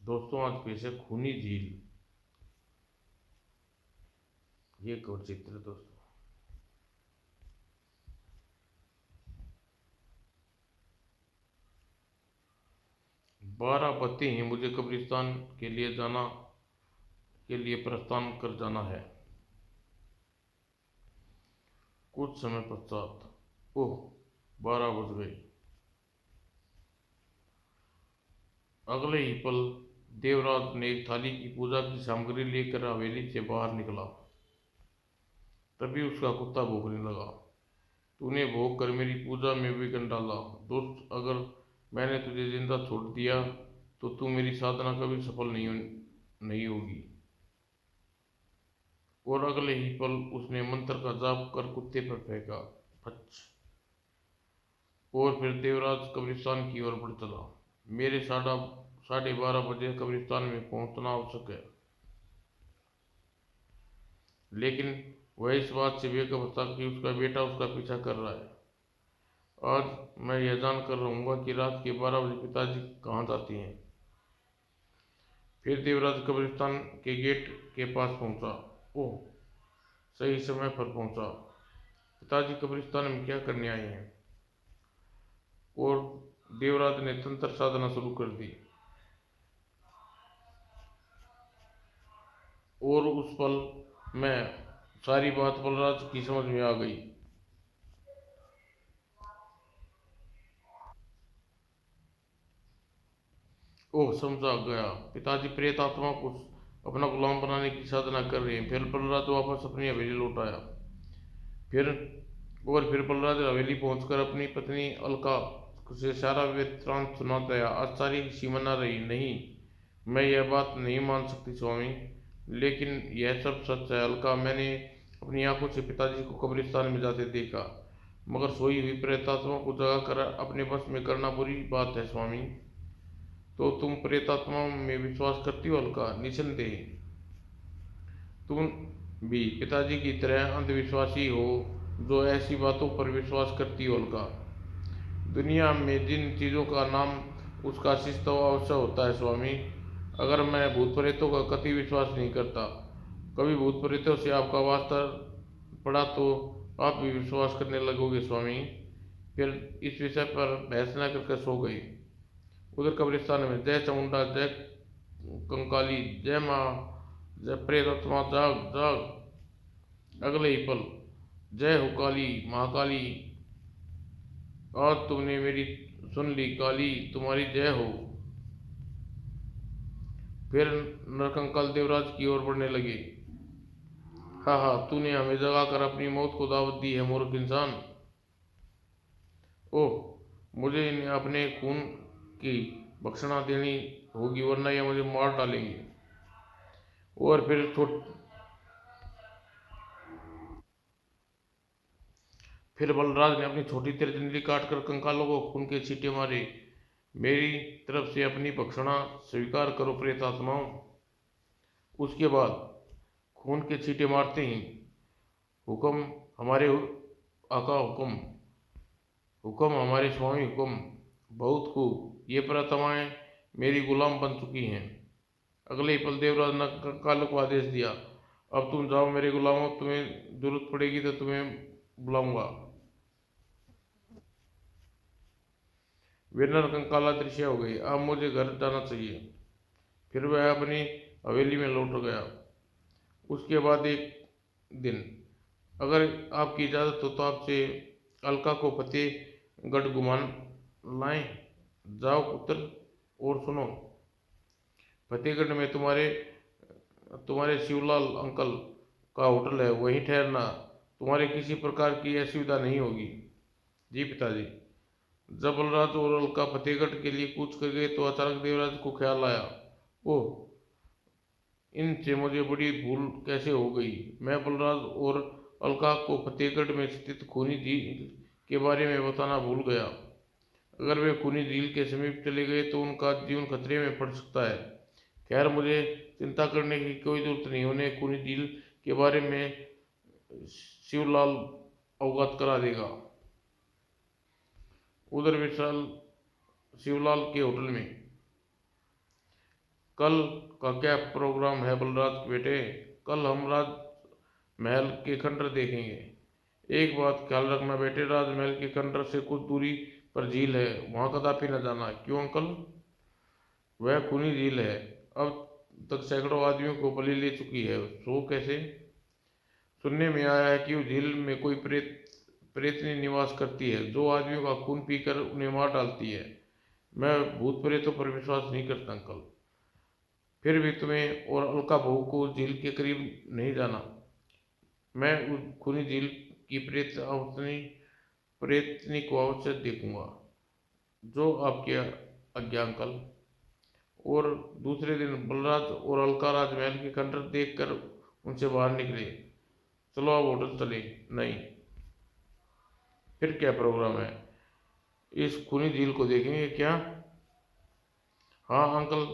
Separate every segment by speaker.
Speaker 1: दोस्तों आज पेश है खूनी झील। ये एक और चित्र है दोस्तों। बारह बत्ती ही मुझे कब्रिस्तान के लिए प्रस्थान कर जाना है। कुछ समय पश्चात ओह 12 बज गए। अगले ही पल देवराज ने एक थाली की पूजा की सामग्री लेकर हवेली से बाहर निकला। तभी उसका कुत्ता भौंकने लगा। तूने भोग कर मेरी पूजा में विघ्न डाला। दोस्त, अगर मैंने तुझे जिंदा छोड़ दिया तो तू मेरी साधना कभी सफल नहीं होगी। और अगले ही पल उसने मंत्र का जाप कर कुत्ते पर फेंका। फच। और फिर देवराज कब्रिस्तान की ओर बढ़ चला। मेरे 12:30 बजे कब्रिस्तान में पहुंचना आवश्यक है। लेकिन वह इस बात से बेखबर था कि उसका बेटा उसका पीछा कर रहा है। आज मैं यह जानकर रहूंगा कि रात के 12 बजे पिताजी कहाँ जाते हैं। फिर देवराज कब्रिस्तान के गेट के पास पहुंचा। ओह, सही समय पर पहुंचा। पिताजी कब्रिस्तान में क्या करने आए हैं? और देवराज ने तंत्र साधना शुरू कर दी। और उस पल में सारी बात बलराज की समझ में आ गई। ओह, समझा गया। पिताजी प्रेत आत्मा को अपना गुलाम बनाने की साधना कर रहे हैं। फिर बलराज वापस अपनी हवेली लौट आया। फिर फिर बलराज हवेली पहुंचकर अपनी पत्नी अलका से सारा वृत्तांत सुनाता है। आश्चर्य की सीमा न रही। नहीं, मैं यह बात नहीं मान सकती स्वामी, लेकिन यह सब सच है। अलका, मैंने अपनी आंखों से पिताजी को कब्रिस्तान में जाते देखा, मगर सोई हुई प्रेतात्मा को जगा कर अपने बस में करना बुरी बात है स्वामी। तो तुम प्रेतात्मा में विश्वास करती हो अलका? निसंदेह। तुम भी पिताजी की तरह अंधविश्वासी हो जो ऐसी बातों पर विश्वास करती हो अलका। दुनिया में जिन चीज़ों का नाम उसका अस्तित्व अवश्य होता है स्वामी। अगर मैं भूत प्रेतों का कति विश्वास नहीं करता, कभी भूत प्रेतों से आपका वास्ता पड़ा तो आप भी विश्वास करने लगोगे स्वामी। फिर इस विषय पर बहस न करके सो गई। उधर कब्रिस्तान में जय चामुंडा, जय कंकाली, जय माँ, जय प्रेतात्मा, जाग जाग। अगले ही पल जय हो काली, महाकाली, आज तुमने मेरी सुन ली काली, तुम्हारी जय हो। फिर नरकंकाल देवराज की ओर बढ़ने लगे। हा हा, तूने हमें जगाकर अपनी मौत को दावत दी है मूर्ख इंसान। ओह, मुझे इन्हें अपने खून की भक्षणा देनी होगी, वरना यह मुझे मार डालेंगे। और फिर बलराज ने अपनी छोटी तिरछी काट कर कंकालों को खून के छींटे मारे। मेरी तरफ से अपनी भक्षणा स्वीकार करो प्रेतात्माओं। उसके बाद खून के छींटे मारते ही हुक्म, हमारे आका हुक्म, हुक्म हमारे स्वामी हुक्म। बहुत खूब, ये प्रेतात्माएं मेरी गुलाम बन चुकी हैं। अगले ही पल देवराज ने कंकालों को आदेश दिया, अब तुम जाओ मेरे गुलामों, तुम्हें जरूरत पड़ेगी तो तुम्हें बुलाऊंगा। वे नरकंकाल अदृश्य हो गई। अब मुझे घर जाना चाहिए। फिर वह अपनी हवेली में लौट गया। उसके बाद एक दिन, अगर आपकी इजाज़त हो तो आपसे अलका को फतेहगढ़ घुमान लाएं। जाओ पुत्र। और सुनो, फतेहगढ़ में तुम्हारे तुम्हारे शिवलाल अंकल का होटल है, वहीं ठहरना। तुम्हारे किसी प्रकार की असुविधा नहीं होगी। जी पिताजी। जब बलराज और अलका फतेहगढ़ के लिए कूच कर गए तो अचानक देवराज को ख्याल आया, ओह, इनसे मुझे बड़ी भूल कैसे हो गई। मैं बलराज और अलका को फतेहगढ़ में स्थित खूनी झील के बारे में बताना भूल गया। अगर वे खूनी झील के समीप चले गए तो उनका जीवन खतरे में पड़ सकता है। खैर, मुझे चिंता करने की कोई जरूरत नहीं। उन्हें खूनी झील के बारे में शिवलाल अवगत करा देगा। उधर विशाल शिवलाल के होटल में कल का क्या प्रोग्राम है बलराज के बेटे? कल हम राजमहल के खंडर देखेंगे। एक बात ख्याल रखना बेटे, राजमहल के खंडर से कुछ दूरी पर झील है, वहां कदापि न जाना। क्यों अंकल? वह खूनी झील है, अब तक सैकड़ों आदमियों को बलि ले चुकी है। सो कैसे? सुनने में आया है कि उस झील में कोई प्रेतनी निवास करती है, जो आदमियों का खून पीकर उन्हें मार डालती है। मैं भूत प्रेतों पर विश्वास नहीं करता अंकल। फिर भी तुम्हें और अलका बहू को झील के करीब नहीं जाना। मैं उस खूनी झील की प्रेतनी को अवश्य देखूंगा। जो आपकी आज्ञा अंकल। और दूसरे दिन बलराज और अलका राजमहल के खंडर देखकर उनसे बाहर निकले। चलो अब होटल चले। नहीं। फिर क्या प्रोग्राम है? इस खूनी झील को देखेंगे क्या? हाँ अंकल।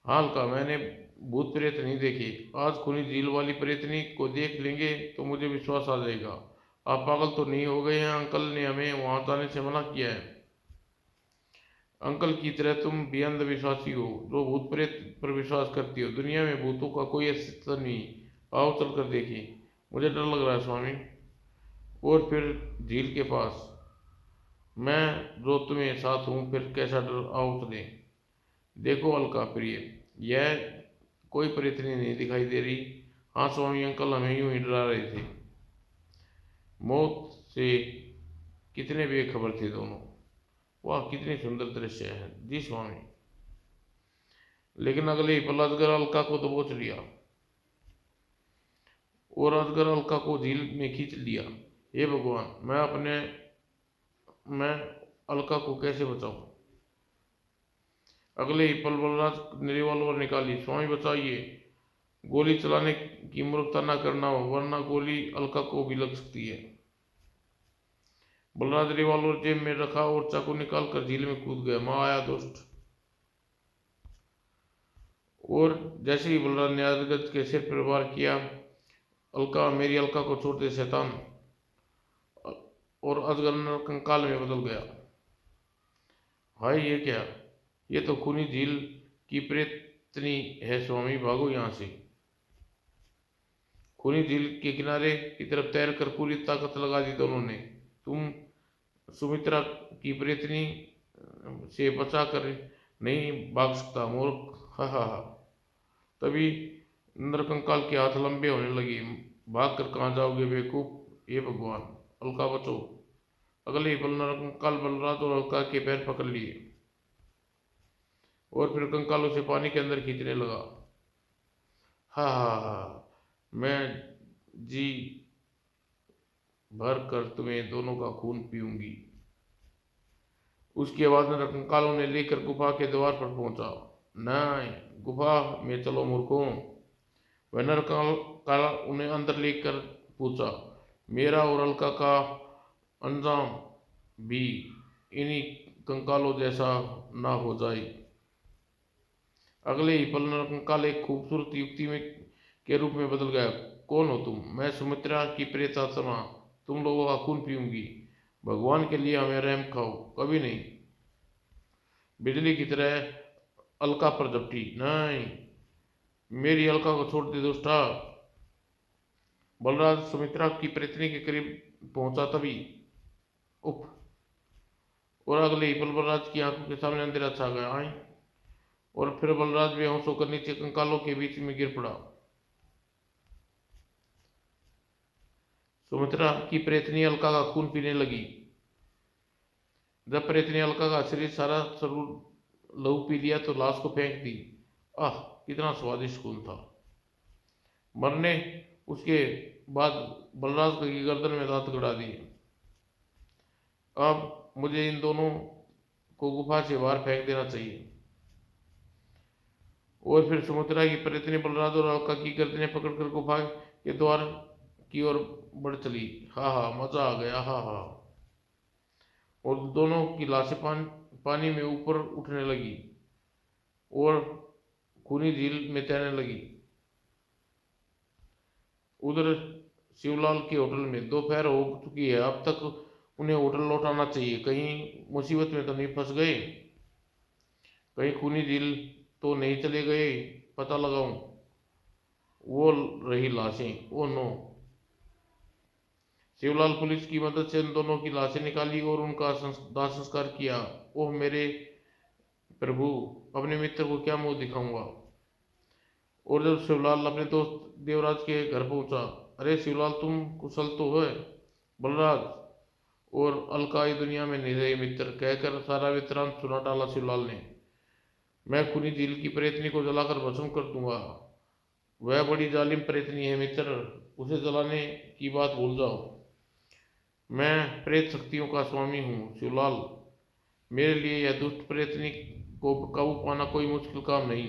Speaker 1: हाँ अलका, मैंने भूत प्रेत नहीं देखी। आज खूनी झील वाली प्रेतनी को देख लेंगे तो मुझे विश्वास आ जाएगा। आप पागल तो नहीं हो गए हैं? अंकल ने हमें वहां जाने से मना किया है। अंकल की तरह तुम भी अंधविश्वासी हो, जो भूत प्रेत पर विश्वास करती हो। दुनिया में भूतों का कोई अस्तित्व नहीं। आओ चलकर देखें। मुझे डर लग रहा है स्वामी। और फिर झील के पास मैं जो तुम्हें साथ हूँ, फिर कैसा डर। आओ चले। देखो अलका प्रिय, यह कोई प्रेतनी नहीं दिखाई दे रही। हाँ स्वामी, अंकल हमें यूं ही डरा रहे थे। मौत से कितने बेखबर थे दोनों। वाह कितनी सुंदर दृश्य है। जी स्वामी। लेकिन अगले ही पल अजगर अलका को दबोच लिया और अजगर अलका को झील में खींच लिया। हे भगवान, मैं अलका को कैसे बचाऊं? अगले ही पल बलराज ने रिवॉल्वर निकाली। स्वामी बचाइए, गोली चलाने की मूर्खता न करना हो, वरना गोली अलका को भी लग सकती है। बलराज रिवॉल्वर जेब में रखा और चाकू निकालकर झील में कूद गया। माँ आया दुष्ट। और जैसे ही बलराज ने अजगर के सिर पर वार किया, अलका, मेरी अलका को छोड़ दे शैतान। और अजगर कंकाल में बदल गया। हाय ये क्या? ये तो खूनी झील की प्रेतनी है। स्वामी भागो यहाँ से। खूनी झील के किनारे की तरफ तैर कर पूरी ताकत लगा दी दोनों ने। तुम सुमित्रा की प्रेतनी से बचा कर नहीं भाग सकता मूर्ख। हा हा हा। तभी नरकंकाल के हाथ लंबे होने लगे। भाग कर कहाँ जाओगे बेवकूफ? हे भगवान, अलका बचो। अगले ही पल नरकंकाल बलराज और अलका के पैर पकड़ लिए और फिर कंकालों से पानी के अंदर खींचने लगा। हा हा हा। मैं जी भर कर तुम्हें दोनों का खून पीऊंगी। उसके बाद नरकंकालों ने लेकर गुफा के द्वार पर पहुंचा। नहीं, गुफा में चलो मूर्खों। वह नरकंकाल काला उन्हें अंदर लेकर पूछा, मेरा और अलका का अंजाम भी इन्हीं कंकालों जैसा ना हो जाए। अगले ही पल नरकंकाल एक खूबसूरत युक्ति में के रूप में बदल गया। कौन हो तुम? मैं सुमित्रा की प्रेतात्मा, तुम लोगों का खून पीऊंगी। भगवान के लिए हमें रहम खाओ। कभी नहीं। बिजली की तरह अलका पर झपटी। नहीं, मेरी अलका को छोड़ दे दुष्टा। बलराज सुमित्रा की प्रेतनी के करीब पहुंचा तभी उफ। और अगले ही पल बलराज की आंखों के सामने अंधेरा छा गया। आई। और फिर बलराज बेहोश होकर नीचे कंकालों के बीच में गिर पड़ा। सुमित्रा की प्रेतनी अलका का खून पीने लगी। जब प्रेतनी अलका का शरीर सारा स्वरूप लहू पी लिया तो लाश को फेंक दी। आह, कितना स्वादिष्ट खून था। मरने उसके बाद बलराज की गर्दन में दांत गड़ा दिए। अब मुझे इन दोनों को गुफा से बाहर फेंक देना चाहिए। और फिर सुमित्रा की प्रेतनी बलराज और अलका की गर्दनें पकड़कर गुफा के द्वार की ओर बढ़ चली। हा हा, मजा आ गया। हा हा। और दोनों की लाशें पानी में ऊपर उठने लगी और खूनी झील में तैरने लगी। उधर शिवलाल के होटल में दोपहर हो चुकी है। अब तक उन्हें होटल लौटाना चाहिए। कहीं मुसीबत में तो नहीं फंस गए? कहीं खूनी झील तो नहीं चले गए, पता लगाऊं। वो रही लाशें। Oh no. शिवलाल पुलिस की मदद से उन दोनों की लाशें निकाली और उनका दाह संस्कार किया। ओह मेरे प्रभु, अपने मित्र को क्या मुंह दिखाऊंगा। और जब शिवलाल अपने दोस्त देवराज के घर पहुंचा, अरे शिवलाल, तुम कुशल तो है। बलराज और अलका इस दुनिया में नहीं रहे मित्र, कहकर सारा वृत्तांत सुना डाला शिवलाल ने। मैं खूनी झील की प्रेतनी को जलाकर भस्म कर दूंगा। वह बड़ी जालिम प्रेतनी है मित्र, उसे जलाने की बात भूल जाओ। मैं प्रेत शक्तियों का स्वामी हूँ शिवलाल। मेरे लिए यह दुष्ट प्रेतनी को काबू पाना कोई मुश्किल काम नहीं।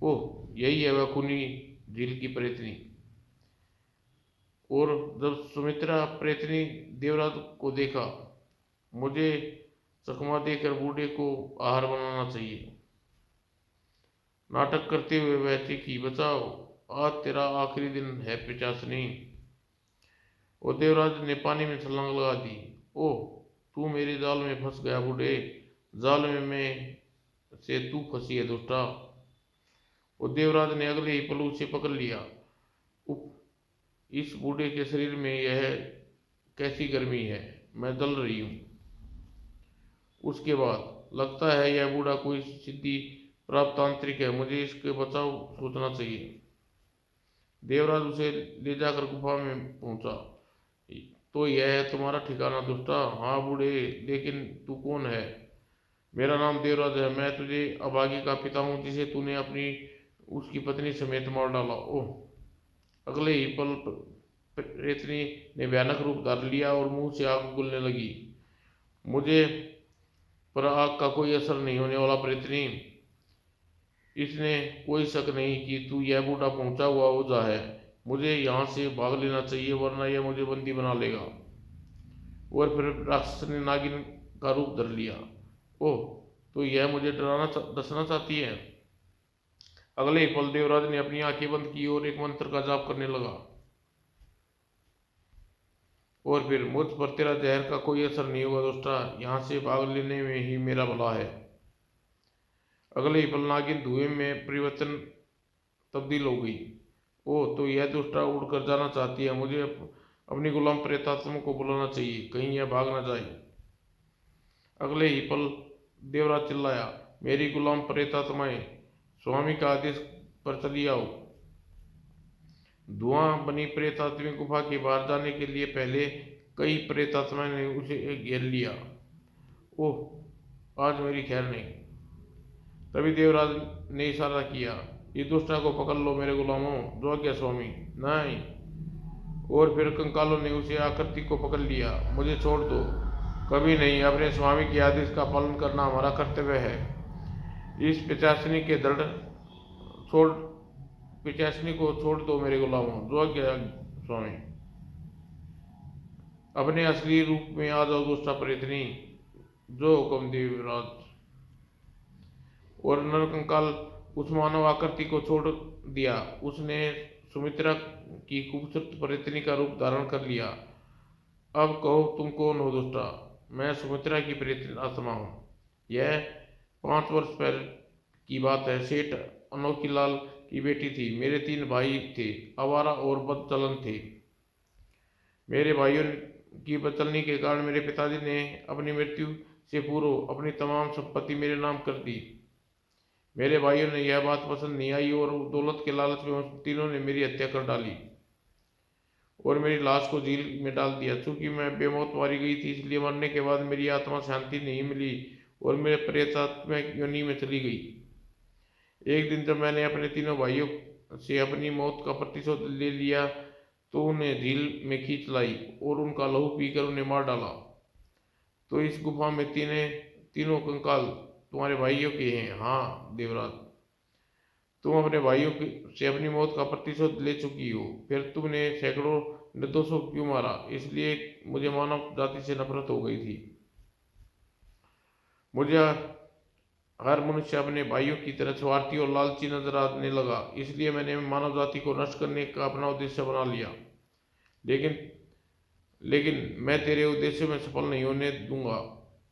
Speaker 1: ओह, यही है वह खूनी झील की प्रेतनी। और जब सुमित्रा प्रेतनी देवराज को देखा, मुझे चकमा देकर बूढ़े को आहार बनाना चाहिए। नाटक करते हुए वह चीखी, बचाओ, आज तेरा आखिरी दिन है पिचासनी। और देवराज ने पानी में छलांग लगा दी। ओह, तू मेरे जाल में फंस गया बूढ़े, जाल में से तू फंसी है दुष्टा। और देवराज ने अगले ही पल उसे पकड़ लिया। उफ, इस बूढ़े के शरीर में यह कैसी गर्मी है, मैं जल रही हूँ। उसके बाद लगता है यह बूढ़ा कोई सिद्धि प्राप्त तांत्रिक है, मुझे इसके बचाव सोचना चाहिए। देवराज उसे ले जाकर गुफा में पहुंचा। तो यह है तुम्हारा ठिकाना दुष्टा। हाँ बूढ़े, लेकिन तू कौन है। मेरा नाम देवराज है, मैं तुझे अभागी का पिता हूँ जिसे तूने अपनी उसकी पत्नी समेत मार डाला। ओह। अगले ही पल प्रेतनी ने भयानक रूप धार लिया और मुंह से आग उगलने लगी। मुझे पर आग का कोई असर नहीं होने वाला प्रेतनी, इसने कोई शक नहीं कि तू यह बूढ़ा पहुंचा हुआ ओझा है। मुझे यहाँ से भाग लेना चाहिए वरना यह मुझे बंदी बना लेगा। और फिर राक्षस ने नागिन का रूप धर लिया। ओह, तो यह मुझे डसना चाहती है। अगले ही पल देवराज ने अपनी आंखें बंद की और एक मंत्र का जाप करने लगा। और फिर मुझ पर तेरा जहर का कोई असर नहीं होगा दुष्टा, यहाँ से भाग लेने में ही मेरा भला है। अगले ही पल नागिन धुएं में परिवर्तन तब्दील हो गई। ओह, तो यह दुष्टा उड़कर जाना चाहती है। मुझे अपनी गुलाम प्रेतात्मा को बुलाना चाहिए, कहीं यह भाग न जाए। अगले ही पल देवराज चिल्लाया, मेरी गुलाम प्रेतात्माएं, स्वामी का आदेश पर चली आओ। धुआं बनी प्रेतात्मा गुफा के बाहर जाने के लिए पहले कई प्रेतात्माएं ने उसे घेर लिया। ओह, आज मेरी खैर नहीं। तभी देवराज ने इशारा किया, इस दुष्टा को पकड़ लो मेरे गुलामों, जो आज्ञा स्वामी। नहीं। और फिर कंकालों ने उसे आकृति को पकड़ लिया। मुझे छोड़ दो। कभी नहीं, अपने स्वामी के आदेश का पालन करना हमारा कर्तव्य है। इस पिचासनी के दृढ़ छोड़ पिचासनी को छोड़ दो मेरे गुलामों, जो आज्ञा स्वामी। अपने असली रूप में आ जाओ दुष्टा प्रेतनी, जो हुक्म देवराज। और नरकंकाल उस मानव आकृति को छोड़ दिया। उसने सुमित्रा की खूबसूरत प्रेतनी का रूप धारण कर लिया। अब कहो तुम कौन हो दुष्टा। मैं सुमित्रा की प्रेत आत्मा हूँ। यह 5 वर्ष पहले की बात है। सेठ अनोखीलाल की बेटी थी। मेरे 3 भाई थे, आवारा और बदचलन थे। मेरे भाइयों की बदचलनी के कारण मेरे पिताजी ने अपनी मृत्यु से पूर्व अपनी तमाम संपत्ति मेरे नाम कर दी। मेरे भाइयों ने यह बात पसंद नहीं आई और दौलत के लालच में उन तीनों ने मेरी हत्या कर डाली और मेरी लाश को झील में डाल दिया। चूंकि मैं बेमौत मारी गई थी, इसलिए मरने के बाद मेरी आत्मा शांति नहीं मिली और मेरे प्रेतात्मा योनि में चली गई। एक दिन जब मैंने अपने तीनों भाइयों से अपनी मौत का प्रतिशोध ले लिया तो उन्हें झील में खींच लाई और उनका लहू पीकर उन्हें मार डाला। तो इस गुफा में तीनों कंकाल तुम्हारे भाइयों के हैं। हाँ देवराज, तुम अपने भाइयों से अपनी मौत का प्रतिशोध ले चुकी हो। फिर तुमने सैकड़ों निर्दोषों को क्यों मारा, इसलिए मुझे मानव जाति से नफरत हो गई थी। मुझे हर मनुष्य अपने भाइयों की तरह स्वार्थी और लालची नजर आने लगा, इसलिए मैंने मानव जाति को नष्ट करने का अपना उद्देश्य बना लिया। लेकिन लेकिन मैं तेरे उद्देश्य में सफल नहीं होने दूंगा।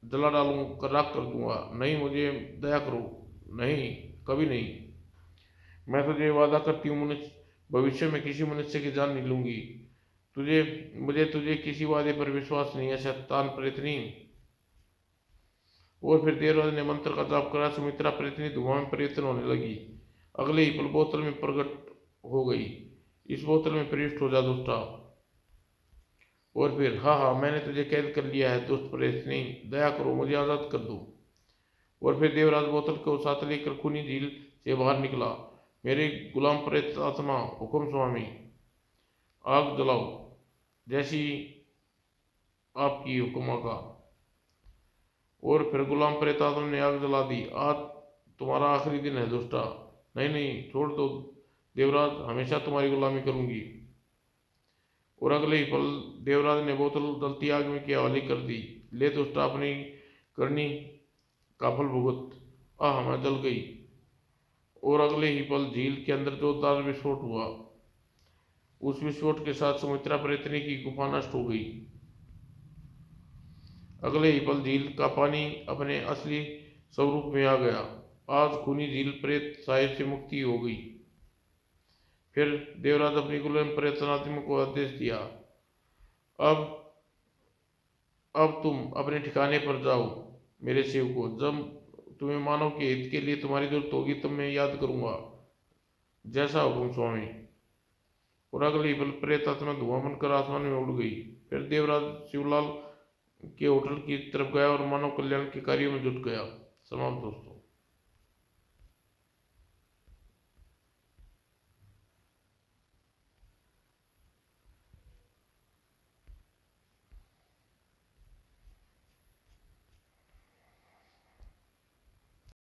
Speaker 1: जला डालूंगा, राख कर दूंगा। नहीं, मुझे दया करो, नहीं, कभी नहीं। मैं तुझे वादा करती हूँ, मनुष्य भविष्य में किसी मनुष्य की जान नहीं लूंगी। तुझे मुझे तुझे किसी वादे पर विश्वास नहीं है, शैतान प्रेतनी। और फिर देवराज ने मंत्र का जाप करा। सुमित्रा प्रेतनी धुआं में परिवर्तन होने लगी। अगले ही पल बोतल में प्रकट हो गई। इस बोतल में प्रविष्ट हो जा दुष्टा। और फिर, हाँ हाँ, मैंने तुझे कैद कर लिया है दुष्ट प्रेतनी, दया करो, मुझे आजाद कर दो। और फिर देवराज बोतल को साथ लेकर खूनी झील से बाहर निकला। मेरे गुलाम प्रेत आत्मा, हुक्म स्वामी, आग जलाओ, जैसी आपकी हुक्म का। और फिर गुलाम प्रेत आत्मा ने आग जला दी। आज तुम्हारा आखिरी दिन है दुष्टा। नहीं नहीं, छोड़ दो देवराज, हमेशा तुम्हारी गुलामी करूंगी। और अगले ही पल देवराज ने बोतल जलती आग में की हवाले कर दी। ले दुष्टा, अपनी करनी का फल भुगत। आह, मैं जल गई। और अगले ही पल झील के अंदर जोरदार विस्फोट हुआ। उस विस्फोट के साथ सुमित्रा प्रेतनी की गुफा नष्ट हो गई। अगले ही पल झील का पानी अपने असली स्वरूप में आ गया। आज खूनी झील प्रेत साहिब से मुक्ति हो गई। फिर देवराज अपनी गुलाम प्रेतनात्मा को आदेश दिया, अब अब तुम अपने ठिकाने पर जाओ मेरे सेवकों। जब तुम्हें मानव के हित के लिए तुम्हारी जरूरत होगी तब मैं याद करूंगा। जैसा हुकुम स्वामी। और अगली पल प्रेत आत्मा धुआं बनकर आसमान में उड़ गई। फिर देवराज शिवलाल के होटल की तरफ गया और मानव कल्याण के कार्यों में जुट गया। समाप्त दोस्तों।